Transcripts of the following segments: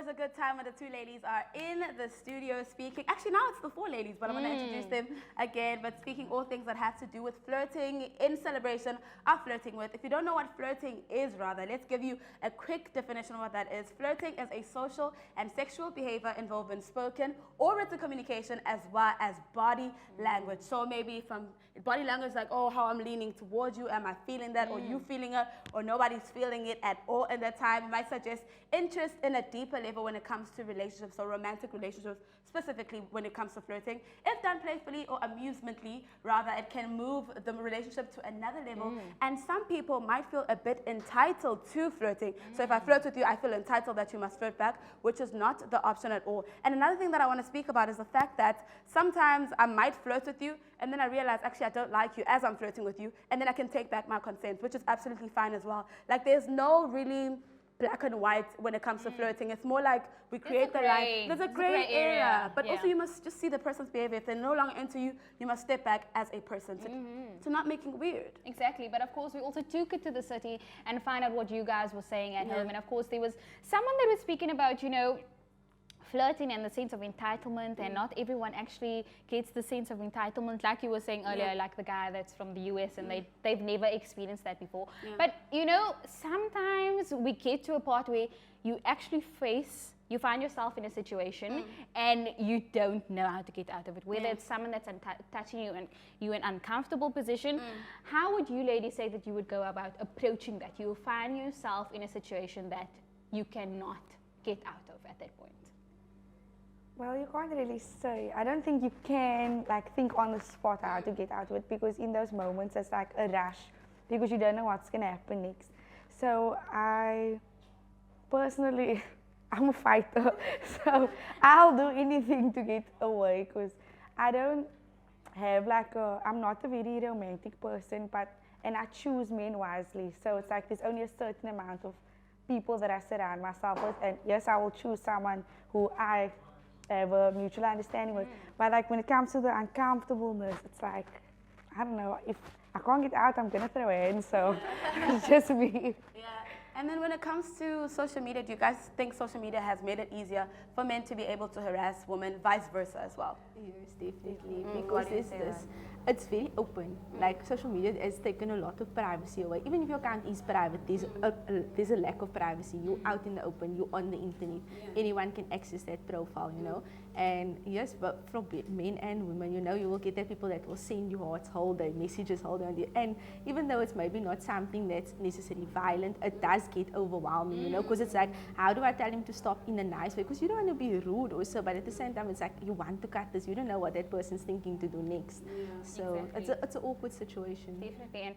always a good time when the two ladies are in the studio speaking. Actually, now it's the four ladies, but I'm going to introduce them again. But speaking all things that have to do with flirting in celebration of flirting with. If you don't know what flirting is, rather, let's give you a quick definition of what that is. Flirting is a social and sexual behavior involving spoken or written communication as well as body language. So maybe from body language, like, oh, how I'm leaning towards you, am I feeling that, or you feeling it, or nobody's feeling it at all in that time. It might suggest interest in a deeper level when it comes to relationships or romantic relationships, specifically when it comes to flirting. If done playfully or amusemently, rather, it can move the relationship to another level. And some people might feel a bit entitled to flirting. So if I flirt with you, I feel entitled that you must flirt back, which is not the option at all. And another thing that I want to speak about is the fact that sometimes I might flirt with you, and then I realize, actually, I don't like you as I'm flirting with you, and then I can take back my consent, which is absolutely fine as well. Like, there's no really black and white when it comes to flirting. It's more like we create the line. There's a gray area. But also you must just see the person's behavior. If they're no longer into you, you must step back as a person to not make it weird. Exactly. But of course, we also took it to the city and find out what you guys were saying at home. And of course, there was someone that was speaking about, you know, flirting and the sense of entitlement, and not everyone actually gets the sense of entitlement, like you were saying earlier, like the guy that's from the US and they've never experienced that before. But you know, sometimes we get to a part where you actually you find yourself in a situation and you don't know how to get out of it, whether it's someone that's touching you and you're in an uncomfortable position. How would you ladies say that you would go about approaching that? You find yourself in a situation that you cannot get out of at that point. Well, you can't really say. I don't think you can like think on the spot how to get out of it, because in those moments it's like a rush because you don't know what's going to happen next. So I personally, I'm a fighter, so I'll do anything to get away, because I don't have like I'm not a very romantic person, and I choose men wisely. So it's like there's only a certain amount of people that I surround myself with, and yes, I will choose someone who I have a mutual understanding with. But like when it comes to the uncomfortableness, it's like, I don't know, if I can't get out, I'm gonna throw in, so it's just me. And then when it comes to social media, do you guys think social media has made it easier for men to be able to harass women, vice versa as well? Yes, definitely, because it's very open. Like, social media has taken a lot of privacy away. Even if your account is private, there's a lack of privacy. You're out in the open, you're on the internet. Anyone can access that profile, you know. And yes, but from men and women, you know, you will get that people that will send you hearts, hold their messages, hold on. And even though it's maybe not something that's necessarily violent, it does get overwhelming, you know, because it's like, how do I tell him to stop in a nice way? Because you don't want to be rude also, but at the same time, it's like, you want to cut this, you don't know what that person's thinking to do next. So it's an awkward situation. Definitely. And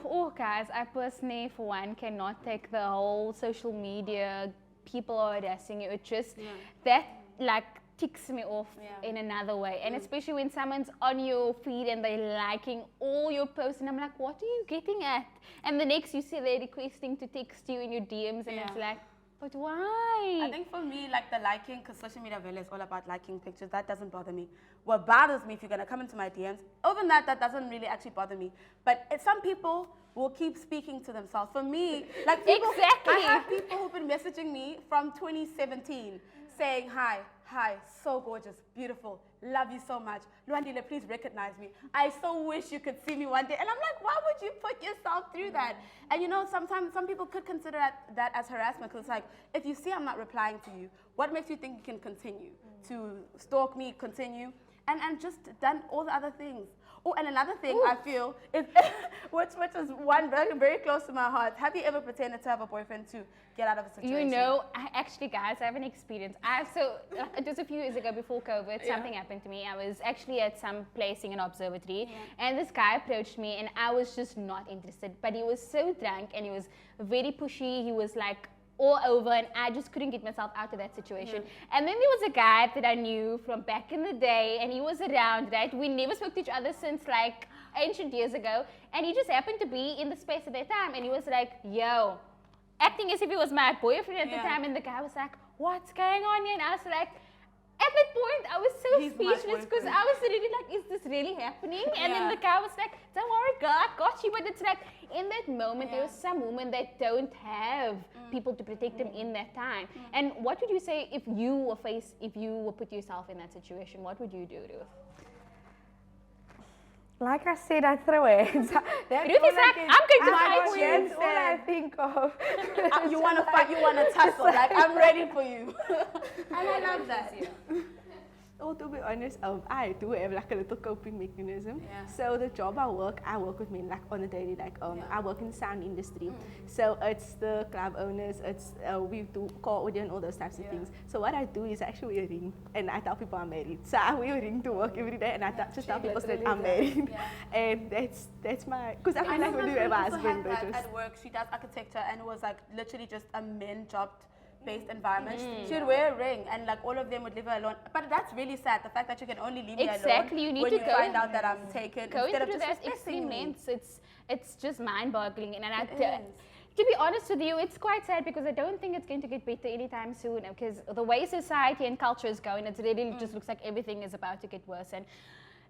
oh, guys, I personally, for one, cannot take the whole social media, people are harassing you. It just, that like ticks me off in another way. And especially when someone's on your feed and they're liking all your posts, and I'm like, what are you getting at? And the next you see they're requesting to text you in your DMs, and it's like, but why? I think for me, like the liking, because social media really is all about liking pictures, that doesn't bother me. What bothers me, if you're going to come into my DMs, other than that doesn't really actually bother me. But some people will keep speaking to themselves. For me, like people, I have people who've been messaging me from 2017 saying, hi, so gorgeous, beautiful, love you so much. Luandile, please recognize me. I so wish you could see me one day. And I'm like, why would you put yourself through that? And you know, sometimes some people could consider that as harassment, because it's like, if you see I'm not replying to you, what makes you think you can continue to stalk me, continue, and just done all the other things? Oh, and another thing I feel is, which is one very close to my heart. Have you ever pretended to have a boyfriend to get out of a situation? You know, actually, guys, I have an experience. It was a few years ago before COVID, something happened to me. I was actually at some place in an observatory, and this guy approached me, and I was just not interested. But he was so drunk, and he was very pushy. He was like all over, and I just couldn't get myself out of that situation. And then there was a guy that I knew from back in the day, and he was around, right? We never spoke to each other since like ancient years ago, and he just happened to be in the space at that time, and he was like, yo, acting as if he was my boyfriend at the time, and the guy was like, what's going on here? And I was like, At that point, I was so He's my speechless because boyfriend. I was really like, is this really happening? And then Yeah. the guy was like, don't worry, girl, I got you. But it's like, in that moment, there Yeah. was some women that don't have people to protect them in that time. And what would you say if you were put yourself in that situation? What would you do, Ruth? Like I said, I throw it. That's Ruth all is I like, can- I'm going to I fight know, for you. That's all I think of. You want to fight, you want to tussle. Like, I'm ready for you. And I love that. Well, to be honest, I do have like a little coping mechanism. Yeah. So the job I work with men like on a daily, like I work in the sound industry. So it's the club owners, it's we do call audio and all those types of things. So what I do is actually wear a ring, and I tell people I'm married. So I wear a ring to work every day, and I just tell people that I'm married. Yeah. And that's my, because I I feel know like when my you have a friend also husband, had but that at work. She does architecture, and it was like literally just a men job based environment. She would wear a ring, and like all of them would leave her alone. But that's really sad, the fact that you can only leave me alone Exactly, you need when to you go find out that I'm taken Going instead of through just that extreme respecting me. lengths, it's just mind-boggling. And It is. to be honest with you, it's quite sad because I don't think it's going to get better anytime soon. Because the way society and culture is going, it really just looks like everything is about to get worse. And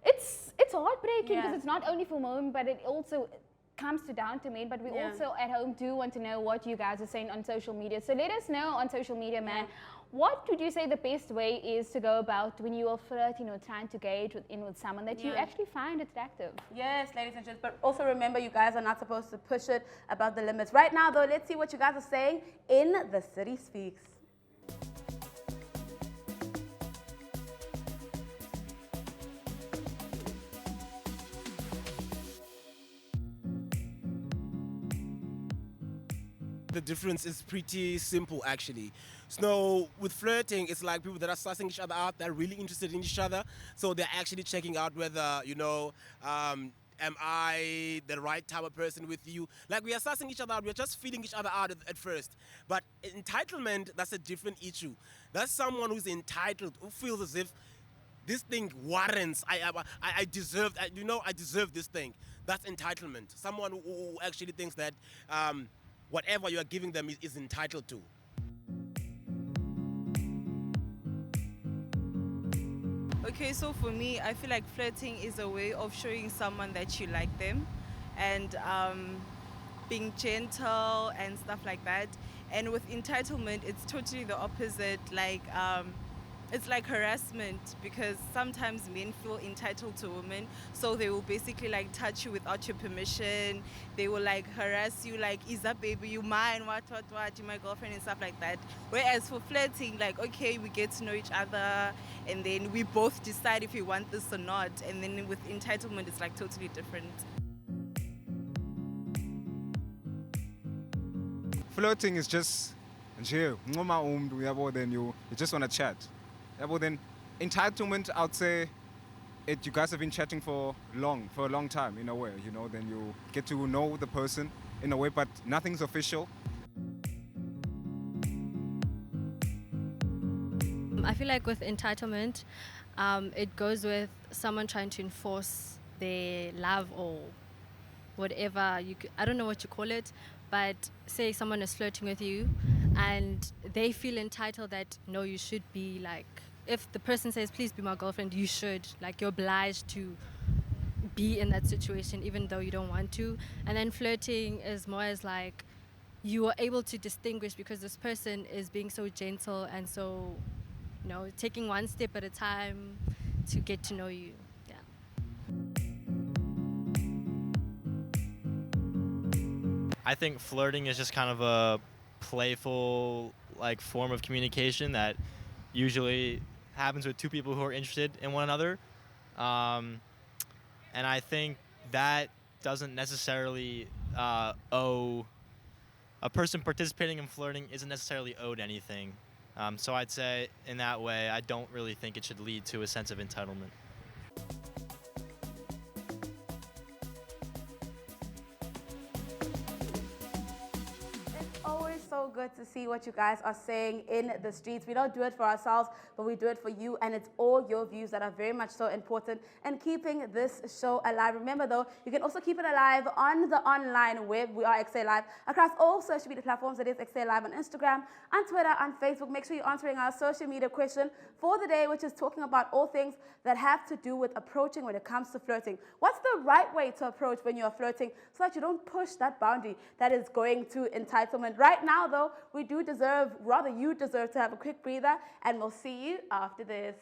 it's heartbreaking because Yeah. it's not only for women, but it also comes down to men. But we also at home do want to know what you guys are saying on social media. So let us know on social media, man. What would you say the best way is to go about when you are flirting or trying to gauge with someone that you actually find attractive? Yes, ladies and gents, but also remember you guys are not supposed to push it above the limits. Right now, though, let's see what you guys are saying in The City Speaks. The difference is pretty simple, actually. So with flirting, it's like people that are sussing each other out, they're really interested in each other, so they're actually checking out whether, am I the right type of person with you? Like, we are sussing each other out, we're just feeling each other out at first. But entitlement, that's a different issue. That's someone who's entitled, who feels as if this thing warrants, I deserve, I deserve this thing. That's entitlement. Someone who actually thinks that whatever you are giving them is entitled to. Okay, so for me, I feel like flirting is a way of showing someone that you like them and being gentle and stuff like that. And with entitlement, it's totally the opposite. Like, it's like harassment because sometimes men feel entitled to women, so they will basically like touch you without your permission. They will like harass you, like, is that baby, you mine, what, you my girlfriend and stuff like that. Whereas for flirting, like, okay, we get to know each other and then we both decide if we want this or not. And then with entitlement, it's like totally different. Flirting is just, then you just want to chat. Yeah, but then entitlement, I would say, you guys have been chatting for a long time in a way, then you get to know the person in a way, but nothing's official. I feel like with entitlement, it goes with someone trying to enforce their love or whatever, I don't know what you call it, but say someone is flirting with you and they feel entitled that, no, you should be like, if the person says, please be my girlfriend, you should. Like, you're obliged to be in that situation even though you don't want to. And then flirting is more as like, you are able to distinguish because this person is being so gentle and so, taking one step at a time to get to know you. Yeah. I think flirting is just kind of a playful form of communication that usually happens with two people who are interested in one another. And I think that doesn't necessarily owe a person participating in flirting isn't necessarily owed anything. So I'd say in that way, I don't really think it should lead to a sense of entitlement. It's always so good to see what you guys are saying in the streets. We don't do it for ourselves, but we do it for you, and it's all your views that are very much so important in keeping this show alive. Remember though, you can also keep it alive on the online web. We are EKSE Live across all social media platforms. It is EKSE Live on Instagram, on Twitter, on Facebook. Make sure you're answering our social media question for the day, which is talking about all things that have to do with approaching when it comes to flirting. What's the right way to approach when you're flirting so that you don't push that boundary that is going to entitlement? Right now though, we do deserve, rather you deserve to have a quick breather, and we'll see you after this.